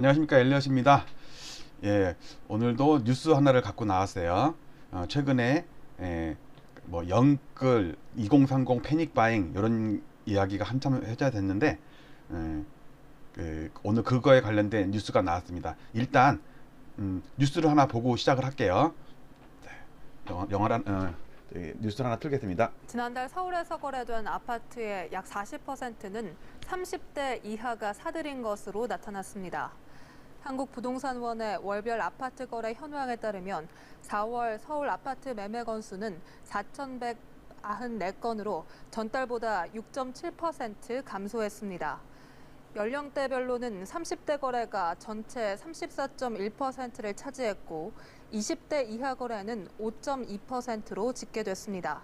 안녕하십니까, 엘리엇입니다. 예, 오늘도 뉴스 하나를 갖고 나왔어요. 최근에 뭐 영끌 2030 패닉 바잉 이런 이야기가 한참 회자됐는데 오늘 그거에 관련된 뉴스가 나왔습니다. 일단 뉴스를 하나 보고 시작을 할게요. 뉴스를 하나 틀겠습니다. 지난달 서울에서 거래된 아파트의 약 40%는 30대 이하가 사들인 것으로 나타났습니다. 한국부동산원의 월별 아파트 거래 현황에 따르면 4월 서울 아파트 매매 건수는 4,194건으로 전달보다 6.7% 감소했습니다. 연령대별로는 30대 거래가 전체 34.1%를 차지했고 20대 이하 거래는 5.2%로 집계됐습니다.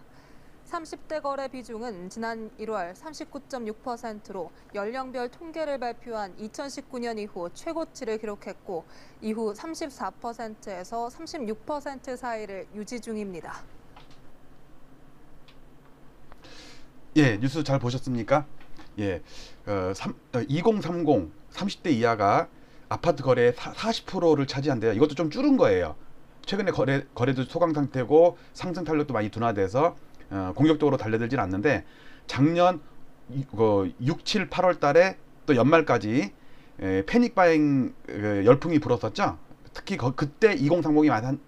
30대 거래 비중은 지난 1월 39.6%로 연령별 통계를 발표한 2019년 이후 최고치를 기록했고 이후 34%에서 36% 사이를 유지 중입니다. 예, 뉴스 잘 보셨습니까? 예, 2030 30대 이하가 아파트 거래의 40%를 차지한대요. 이것도 좀 줄은 거예요. 최근에 거래도 소강 상태고 상승 탄력도 많이 둔화돼서 공격적으로 달려들진 않는데 작년 6, 7, 8월 달에 또 연말까지 패닉 바잉 열풍이 불었었죠. 특히 그때 2030이 많이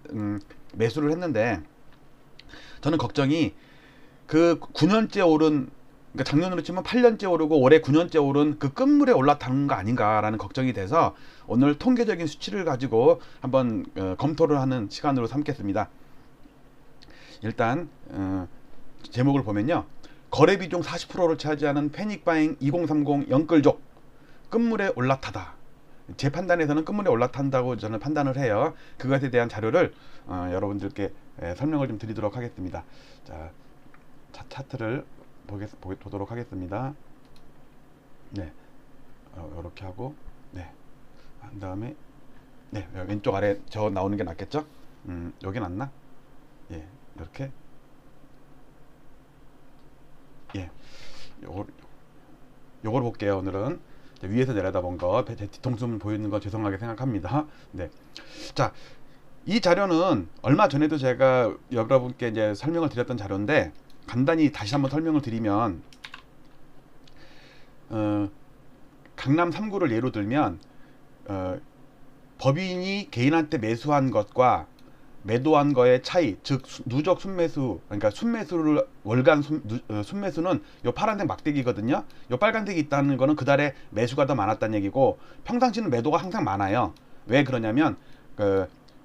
매수를 했는데 저는 걱정이 그 9년째 오른, 그러니까 작년으로 치면 8년째 오르고 올해 9년째 오른 그 끝물에 올라타는 거 아닌가라는 걱정이 돼서 오늘 통계적인 수치를 가지고 한번 검토를 하는 시간으로 삼겠습니다. 일단 제목을 보면요, 거래 비중 40%를 차지하는 패닉바잉 2030 영끌족 끝물에 올라타다. 제 판단에서는 끝물에 올라탄다고 저는 판단을 해요. 그것에 대한 자료를 여러분들께 설명을 좀 드리도록 하겠습니다. 자, 차트를 보도록 하겠습니다. 네, 이렇게 하고, 네, 한 다음에, 네, 왼쪽 아래 저 나오는 게 낫겠죠? 여기 낫나? 예, 이렇게, 예, 요걸 볼게요. 오늘은 위에서 내려다본 거, 뒤통수 보이는 거 죄송하게 생각합니다. 네, 자, 이 자료는 얼마 전에도 제가 여러분께 이제 설명을 드렸던 자료인데 간단히 다시 한번 설명을 드리면, 강남 3구를 예로 들면 법인이 개인한테 매수한 것과 매도한 거의 차이, 즉 누적 순매수, 그러니까 순매수를 월간 순매수는 요 파란색 막대기거든요. 요 빨간색이 있다는 거는 그달에 매수가 더 많았다는 얘기고, 평상시는 매도가 항상 많아요. 왜 그러냐면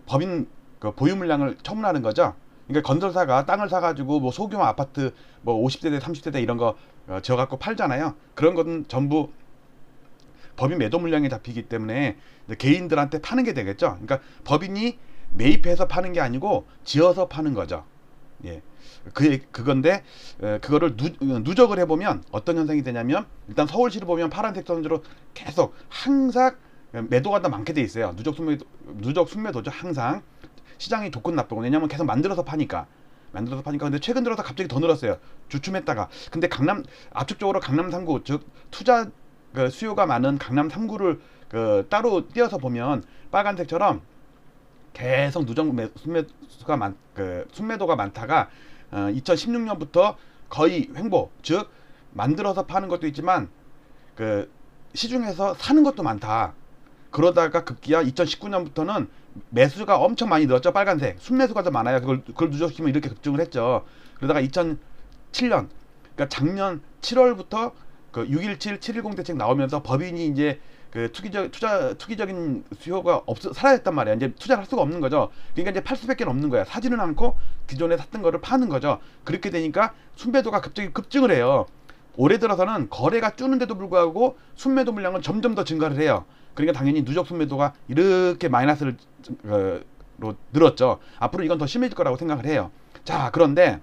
법인 보유 물량을 처분하는 거죠. 그러니까 건설사가 땅을 사가지고 뭐 소규모 아파트 뭐 50세대 30세대 이런 거 지어갖고 팔잖아요. 그런 것은 전부 법인 매도 물량에 잡히기 때문에 개인들한테 파는 게 되겠죠. 그러니까 법인이 매입해서 파는 게 아니고 지어서 파는 거죠. 예, 그건데 그거를 누적을 해보면 어떤 현상이 되냐면, 일단 서울시를 보면 파란색 선으로 계속 항상 매도가 더 많게 돼 있어요. 누적 순매도죠. 항상 시장이 좋건 나쁘건, 왜냐면 계속 만들어서 파니까. 근데 최근 들어서 갑자기 더 늘었어요. 주춤했다가. 근데 압축적으로 강남 3구, 즉 투자 수요가 많은 강남 3구를 따로 띄어서 보면 빨간색처럼 계속 누적 순매도가 많다가 2016년부터 거의 횡보, 즉 만들어서 파는 것도 있지만 시중에서 사는 것도 많다. 그러다가 급기야 2019년부터는 매수가 엄청 많이 늘었죠. 빨간색 순매수가 더 많아요. 그걸 누적시키면 이렇게 급증을 했죠. 그러다가 2007년, 그러니까 작년 7월부터 617, 710 대책 나오면서 법인이 이제 투기적인 수요가 사라졌단 말이야. 이제 투자를 할 수가 없는 거죠. 그러니까 이제 팔 수밖에 없는 거야. 사지는 않고 기존에 샀던 거를 파는 거죠. 그렇게 되니까 순매도가 갑자기 급증을 해요. 올해 들어서는 거래가 줄는데도 불구하고 순매도 물량은 점점 더 증가를 해요. 그러니까 당연히 누적 순매도가 이렇게 마이너스로 늘었죠. 앞으로 이건 더 심해질 거라고 생각을 해요. 자, 그런데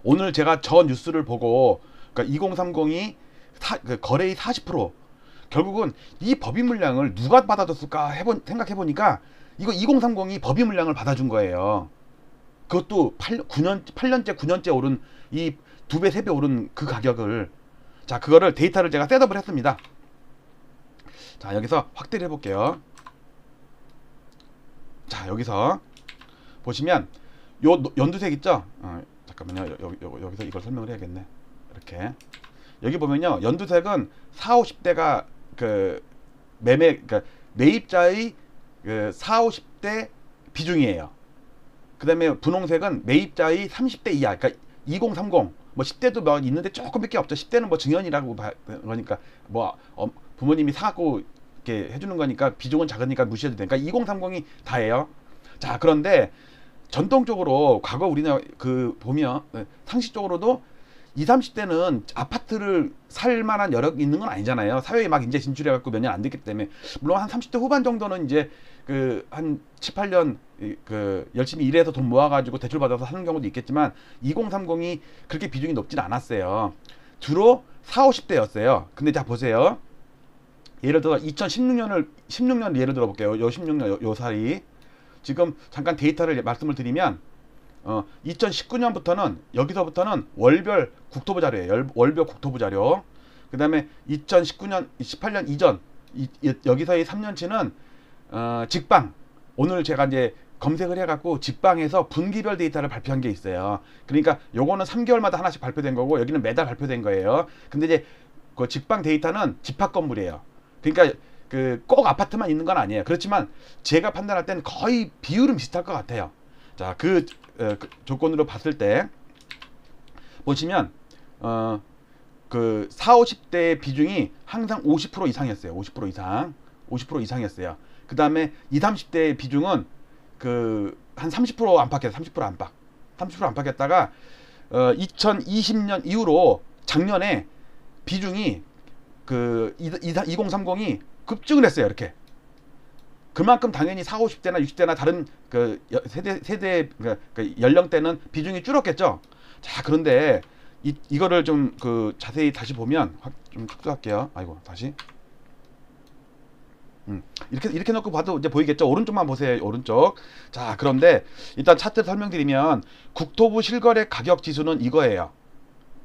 오늘 제가 저 뉴스를 보고, 그러니까 2030이 거래의 40%, 결국은 이 법인 물량을 누가 받아줬을까 생각해보니까 이거 2030이 법인 물량을 받아준 거예요. 그것도 8년째 9년째 오른 이 2배 3배 오른 그 가격을. 자, 그거를 데이터를 제가 셋업을 했습니다. 자, 여기서 확대를 해볼게요. 자, 여기서 보시면 요 연두색 있죠? 잠깐만요. 여기서 이걸 설명을 해야겠네. 이렇게 여기 보면요, 연두색은 40, 50대가 그 그러니까 매입자의 그 40, 50대 비중이에요. 그 다음에 분홍색은 매입자의 30대 이하, 그러니까 2030, 뭐 10대도 뭐 있는데 조금밖에 없죠. 10대는 뭐 증여이라고 그러니까 뭐 부모님이 사갖고 이렇게 해주는 거니까 비중은 작으니까 무시해도 되니까 2030이 다예요. 자, 그런데 전통적으로 과거 우리나라 그 보면 상식적으로도 20, 30대는 아파트를 살 만한 여력이 있는 건 아니잖아요. 사회에 막 이제 진출해갖고 몇 년 안 됐기 때문에. 물론 한 30대 후반 정도는 이제 그 한 7, 8년 그 열심히 일해서 돈 모아가지고 대출 받아서 사는 경우도 있겠지만 2030이 그렇게 비중이 높진 않았어요. 주로 40, 50대였어요. 근데 자 보세요. 예를 들어 16년 예를 들어 볼게요. 요 16년 요 사이 지금 잠깐 데이터를 말씀을 드리면 2019년부터는 여기서부터는 월별 국토부 자료예요. 월별 국토부 자료. 그 다음에 2019년, 18년 이전 여기서의 3년치는 직방. 오늘 제가 이제 검색을 해갖고 직방에서 분기별 데이터를 발표한 게 있어요. 그러니까 요거는 3개월마다 하나씩 발표된 거고 여기는 매달 발표된 거예요. 근데 이제 그 직방 데이터는 집합 건물이에요. 그러니까 그 꼭 아파트만 있는 건 아니에요. 그렇지만 제가 판단할 때는 거의 비율은 비슷할 것 같아요. 자, 그 조건으로 봤을 때 보시면 그 40, 50대 비중이 항상 50% 이상이었어요. 50% 이상. 50% 이상이었어요. 그 다음에 20, 30대 비중은 그 한 30% 안팎이었어요. 30% 안팎. 30% 안팎이었다가 2020년 이후로 작년에 비중이 그 2030이 급증을 했어요. 이렇게. 그만큼 당연히 40, 50대나 60대나 다른 그 세대 그 연령대는 비중이 줄었겠죠. 자, 그런데 이거를 좀 그 자세히 다시 보면 좀 축소할게요. 아이고, 다시. 이렇게 놓고 봐도 이제 보이겠죠. 오른쪽만 보세요. 오른쪽. 자, 그런데 일단 차트 설명드리면 국토부 실거래 가격 지수는 이거예요.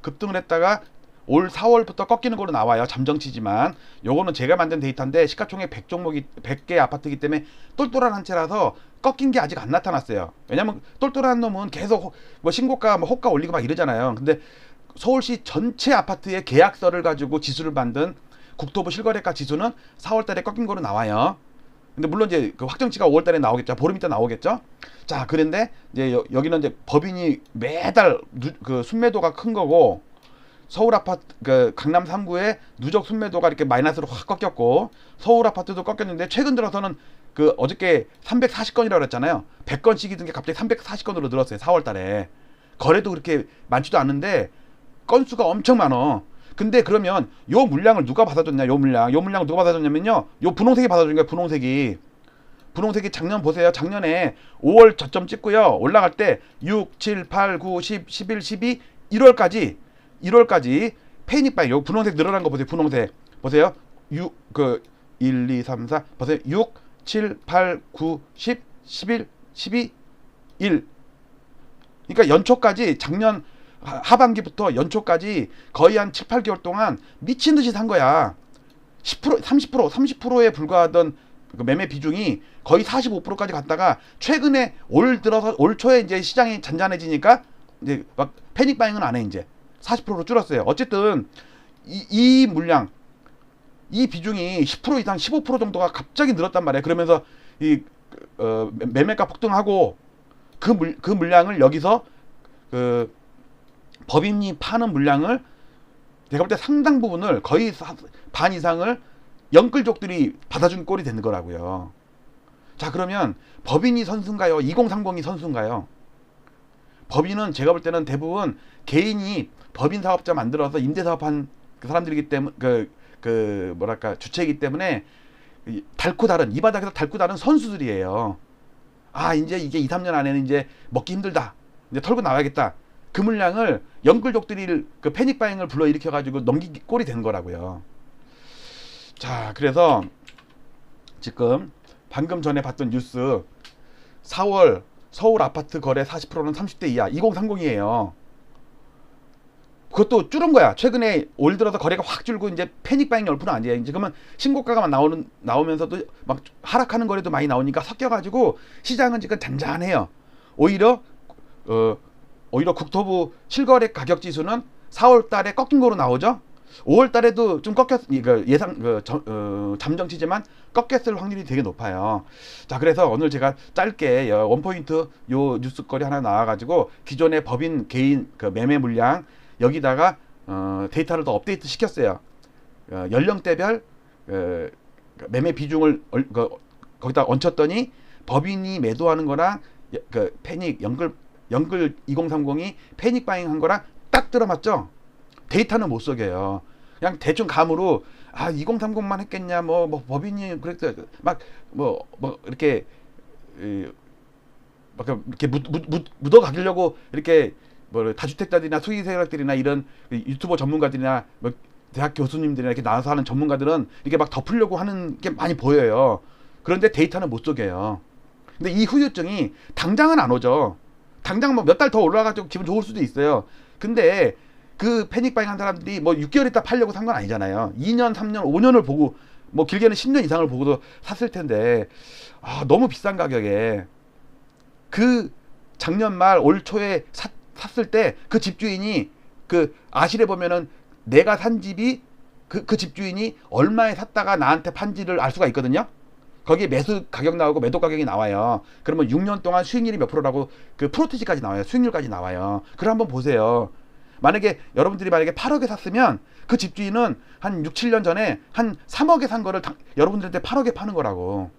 급등을 했다가 올 4월부터 꺾이는 걸로 나와요. 잠정치지만 요거는 제가 만든 데이터인데 시가총액 100종목이 100개 아파트이기 때문에 똘똘한 한 채라서 꺾인 게 아직 안 나타났어요. 왜냐면 똘똘한 놈은 계속 뭐 신고가 뭐 호가 올리고 막 이러잖아요. 근데 서울시 전체 아파트의 계약서를 가지고 지수를 만든 국토부 실거래가 지수는 4월 달에 꺾인 거로 나와요. 근데 물론 이제 그 확정치가 5월 달에 나오겠죠. 보름 있다 나오겠죠. 자, 그런데 이제 여기는 이제 법인이 매달 그 순매도가 큰 거고 서울 아파트 그 강남 3구의 누적 순매도가 이렇게 마이너스로 확 꺾였고 서울 아파트도 꺾였는데 최근 들어서는 그 어저께 340건이라고 그랬잖아요. 100건씩 이던 게 갑자기 340건으로 늘었어요. 4월 달에. 거래도 그렇게 많지도 않은데 건수가 엄청 많어. 근데 그러면 요 물량을 누가 받아줬냐? 요 물량을 누가 받아줬냐면요. 요 분홍색이 받아준 거예요. 분홍색이 작년 보세요. 작년에 5월 저점 찍고요. 올라갈 때 6, 7, 8, 9, 10, 11, 12, 1월까지 패닉바이 요 분홍색 늘어난 거 보세요. 분홍색 보세요. 1, 2, 3, 4 보세요. 6, 7, 8, 9, 10, 11, 12, 1. 그러니까 연초까지 작년 하반기부터 연초까지 거의 한 7, 8개월 동안 미친 듯이 산 거야. 10%, 30%에 불과하던 그 매매 비중이 거의 45%까지 갔다가 최근에 올 초에 이제 시장이 잔잔해지니까 이제 막 패닉 바잉은 안 해. 이제 40%로 줄었어요. 어쨌든 이 물량, 이 비중이 10% 이상 15% 정도가 갑자기 늘었단 말이에요. 그러면서 이 매매가 폭등하고 그 물량을 여기서 그 법인이 파는 물량을 내가 볼 때 상당 부분을 거의 반 이상을 영끌족들이 받아준 꼴이 되는 거라고요. 자, 그러면 법인이 선수인가요? 2030이 선수인가요? 법인은 제가 볼 때는 대부분 개인이 법인 사업자 만들어서 임대 사업한 그 사람들이기 때문에 그 뭐랄까 주체이기 때문에 닳고 다른 이 바닥에서 닳고 다른 선수들이에요. 아, 이제 이게 2, 3년 안에는 이제 먹기 힘들다. 이제 털고 나와야겠다. 그 물량을 영끌족들이 그 패닉 바잉을 불러일으켜 가지고 넘기 꼴이 된 거라고요. 자, 그래서 지금 방금 전에 봤던 뉴스 4월 서울 아파트 거래 40%는 30대 이하 2030이에요. 그것도 줄은 거야. 최근에 올 들어서 거래가 확 줄고 이제 패닉 바잉 열풍은 아니에요. 이제 그러면 신고가가 나오면서도 막 하락하는 거래도 많이 나오니까 섞여가지고 시장은 지금 잔잔해요. 오히려 오히려 국토부 실거래 가격 지수는 4월 달에 꺾인 거로 나오죠. 5월 달에도 좀 꺾였, 잠정치지만 꺾였을 확률이 되게 높아요. 자, 그래서 오늘 제가 짧게 원포인트 요 뉴스거리 하나 나와가지고 기존의 법인 개인 그 매매 물량 여기다가 데이터를 더 업데이트 시켰어요. 연령대별 매매 비중을 거기다 얹혔더니 법인이 매도하는 거랑 그 패닉 연글 2030이 패닉 바잉 한 거랑 딱 들어맞죠. 데이터는 못 속여요. 그냥 대충 감으로 2030만 했겠냐 뭐 법인이 그랬어 막뭐 이렇게 막 이렇게 묻어가려고 이렇게 뭐 다주택자들이나 수의 세력들이나 이런 유튜버 전문가들이나 뭐 대학 교수님들이나 이렇게 나와서 하는 전문가들은 이렇게 막 덮으려고 하는 게 많이 보여요. 그런데 데이터는 못 속여요. 근데 이 후유증이 당장은 안 오죠. 당장 뭐 몇 달 더 올라가지고 기분 좋을 수도 있어요. 근데 그 패닉 바잉 한 사람들이 뭐 6개월 있다 팔려고 산 건 아니잖아요. 2년, 3년, 5년을 보고 뭐 길게는 10년 이상을 보고도 샀을 텐데 너무 비싼 가격에 그 작년 말 올 초에 샀을 때 그 집주인이 그 아실에 보면은 내가 산 집이 그 집주인이 얼마에 샀다가 나한테 판지를 알 수가 있거든요. 거기에 매수 가격 나오고 매도 가격이 나와요. 그러면 6년 동안 수익률이 몇 프로라고 그 프로티지까지 나와요. 수익률까지 나와요. 그럼 한번 보세요. 만약에 여러분들이 만약에 8억에 샀으면 그 집주인은 한 6, 7년 전에 한 3억에 산 거를 여러분들한테 8억에 파는 거라고.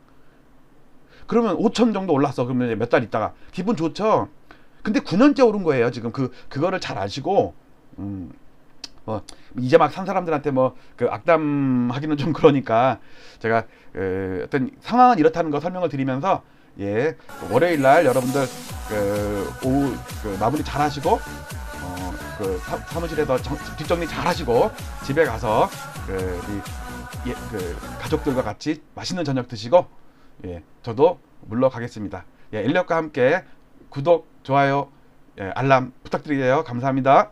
그러면 5천 정도 올랐어. 그러면 몇 달 있다가 기분 좋죠. 근데 9년째 오른 거예요. 지금 그거를 잘 아시고 이제 막 산 사람들한테 그 악담하기는 좀 그러니까 제가 어떤 상황은 이렇다는 거 설명을 드리면서 월요일 날 여러분들 오후 마무리 잘 하시고 사무실에서 뒷정리 잘 하시고 집에 가서 가족들과 같이 맛있는 저녁 드시고 저도 물러가겠습니다. 엘리엇과 함께 구독, 좋아요, 알람 부탁드려요. 감사합니다.